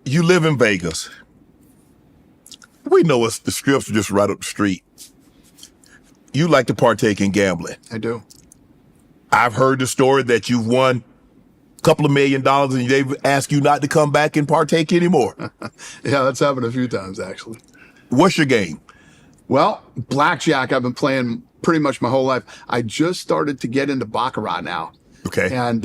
You live in Vegas. We know it's the strips are just right up the street. You like to partake in gambling. I do. I've heard the story that you've won a couple of $1 million and they've asked you not to come back and partake anymore. Yeah, that's happened a few times, actually. What's your game? Well, blackjack, I've been playing pretty much my whole life. I just started to get into baccarat now. Okay. And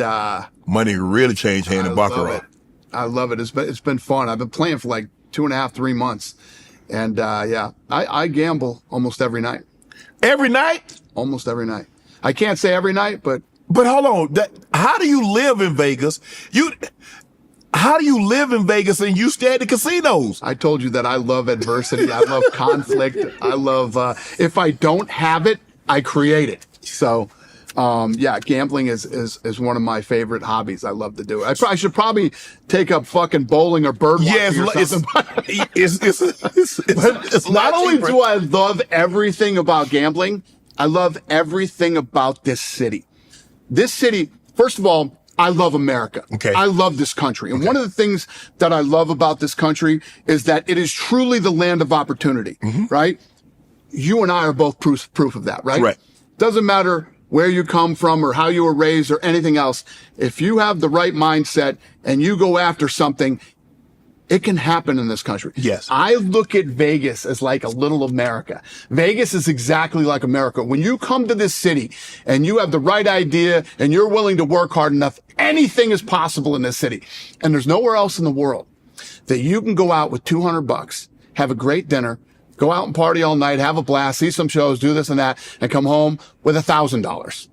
money really changed hand in baccarat. I love it. It's been fun. I've been playing for like 2.5, 3 months. And yeah, I gamble almost every night. Every night? Almost every night. I can't say every night, but hold on. How do you live in Vegas? How do you live in Vegas and you stay at the casinos? I told you that I love adversity. I love conflict. I love, if I don't have it, I create it. So, yeah, gambling is one of my favorite hobbies. I love to do it. I should probably take up fucking bowling or bird watching or something. It's not only do I love everything about gambling, I love everything about this city. This city, first of all, I love America. Okay. I love this country. And one of the things that I love about this country is that it is truly the land of opportunity, right? You and I are both proof of that, right? Right. Doesn't matter where you come from or how you were raised or anything else. If you have the right mindset and you go after something, it can happen in this country. Yes. I look at Vegas as like a little America. Vegas is exactly like America. When you come to this city and you have the right idea and you're willing to work hard enough, anything is possible in this city. And there's nowhere else in the world that you can go out with $200, have a great dinner, go out and party all night, have a blast, see some shows, do this and that, and come home with $1,000.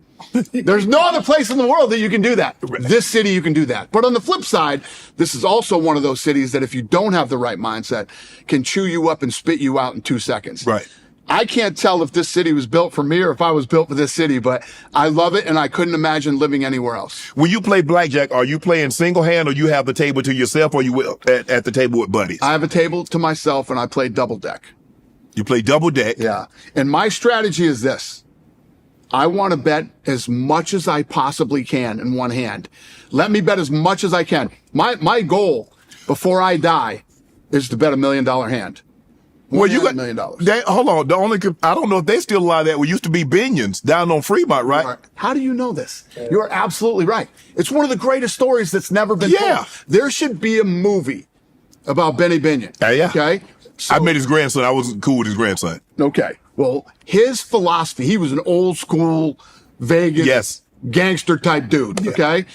There's no other place in the world that you can do that. This city, you can do that. But on the flip side, this is also one of those cities that if you don't have the right mindset, can chew you up and spit you out in 2 seconds. Right. I can't tell if this city was built for me or if I was built for this city, but I love it and I couldn't imagine living anywhere else. When you play blackjack, are you playing single hand or you have the table to yourself or you at the table with buddies? I have a table to myself and I play double deck. You play double deck? Yeah. And my strategy is this. I want to bet as much as I possibly can in one hand. Let me bet as much as I can. My goal before I die is to bet $1 million hand. Well, you got $1 million. Hold on. I don't know if they still allow that. We used to be Binions down on Fremont, right? How do you know this? You're absolutely right. It's one of the greatest stories that's never been told. There should be a movie about Benny Binion. Yeah. Okay. So, I met his grandson. I wasn't cool with his grandson. Okay. Well, his philosophy, he was an old school Vegas gangster type dude. Yeah. Okay.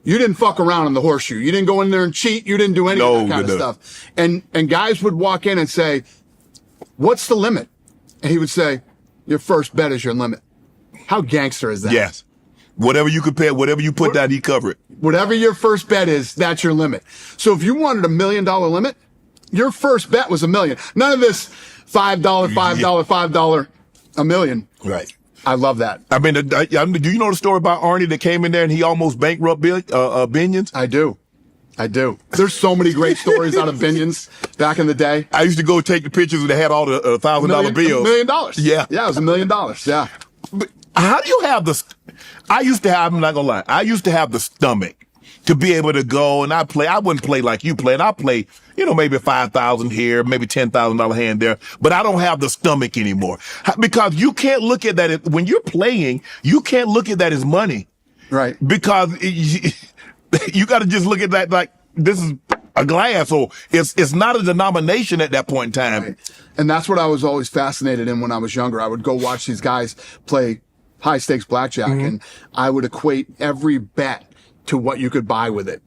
You didn't fuck around in the horseshoe. You didn't go in there and cheat. You didn't do any of that kind of stuff. And guys would walk in and say, "What's the limit?" And he would say, "Your first bet is your limit." How gangster is that? Yes. Whatever you compare, whatever you put down, he cover it. Whatever your first bet is, that's your limit. So if you wanted $1 million limit, your first bet was $1 million. None of this $5, $5, $1 million. Right. I love that. I mean, do you know the story about Arnie that came in there and he almost bankrupt Binions? I do. There's so many great stories out of Binions back in the day. I used to go take the pictures and they had all the $1,000 bills. $1 million. Yeah. Yeah, it was $1 million. Yeah. But how do you have I'm not gonna lie, I used to have the stomach to be able to go and I wouldn't play like you play, and I play, maybe 5,000 here, maybe $10,000 hand there, but I don't have the stomach anymore. Because you can't look at that, when you're playing, you can't look at that as money. Right. Because you gotta just look at that like, this is a glass, or it's not a denomination at that point in time. Right. And that's what I was always fascinated in when I was younger. I would go watch these guys play high stakes blackjack and I would equate every bet to what you could buy with it.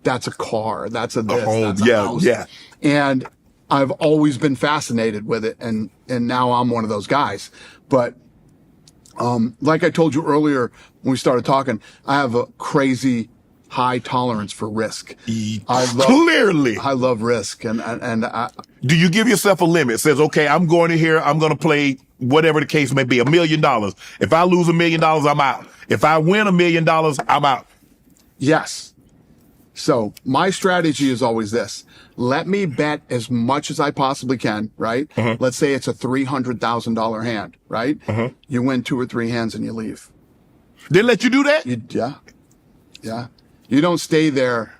That's a car, that's a home, that's a house. Yeah. And I've always been fascinated with it. And now I'm one of those guys. But, like I told you earlier when we started talking, I have a crazy high tolerance for risk. Clearly. I love risk. And do you give yourself a limit? It says, okay, I'm going in here, I'm going to play whatever the case may be, $1 million. If I lose $1 million, I'm out. If I win $1 million, I'm out. Yes. So my strategy is always this. Let me bet as much as I possibly can, right? Let's say it's a $300,000 hand, right? You win 2 or 3 hands and you leave. They let you do that? Yeah. You don't stay there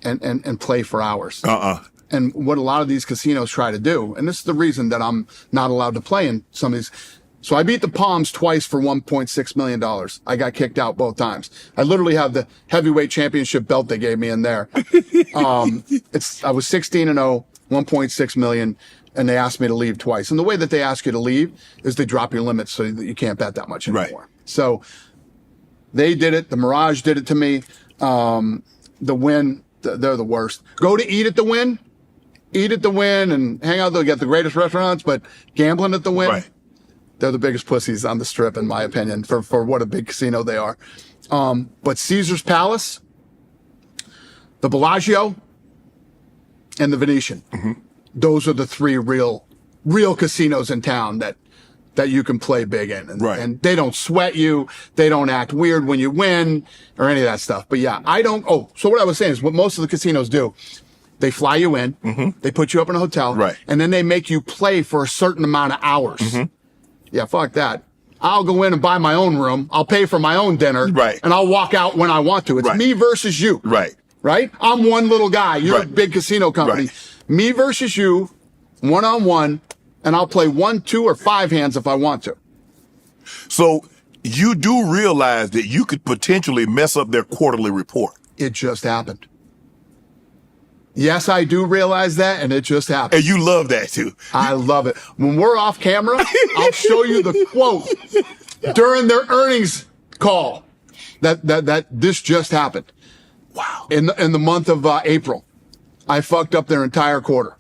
and play for hours. Uh-uh. And what a lot of these casinos try to do, and this is the reason that I'm not allowed to play in some of these. So I beat the Palms twice for $1.6 million. I got kicked out both times. I literally have the heavyweight championship belt they gave me in there. I was 16-0, 1.6 million, and they asked me to leave twice. And the way that they ask you to leave is they drop your limits so that you can't bet that much anymore. Right. So they did it. The Mirage did it to me. The Wynn, they're the worst. Go to eat at the Wynn and hang out. They'll get the greatest restaurants, but gambling at the Wynn, Right. they're the biggest pussies on the strip, in my opinion, for what a big casino they are. But Caesar's Palace, the Bellagio, and the Venetian. Mm-hmm. Those are the three real casinos in town that you can play big in. And, Right. and they don't sweat you. They don't act weird when you win or any of that stuff. But yeah, so what I was saying is what most of the casinos do, they fly you in, they put you up in a hotel, Right. and then they make you play for a certain amount of hours. Yeah, fuck that. I'll go in and buy my own room. I'll pay for my own dinner. Right. And I'll walk out when I want to. It's Right. me versus you. Right. Right? I'm one little guy. You're a Right. big casino company. Right. Me versus you, one-on-one, and I'll play 1, 2, or 5 hands if I want to. So you do realize that you could potentially mess up their quarterly report. It just happened. Yes, I do realize that, and it just happened. And you love that too. I love it. When we're off camera, I'll show you the quote during their earnings call that this just happened. Wow. In the month of April, I fucked up their entire quarter.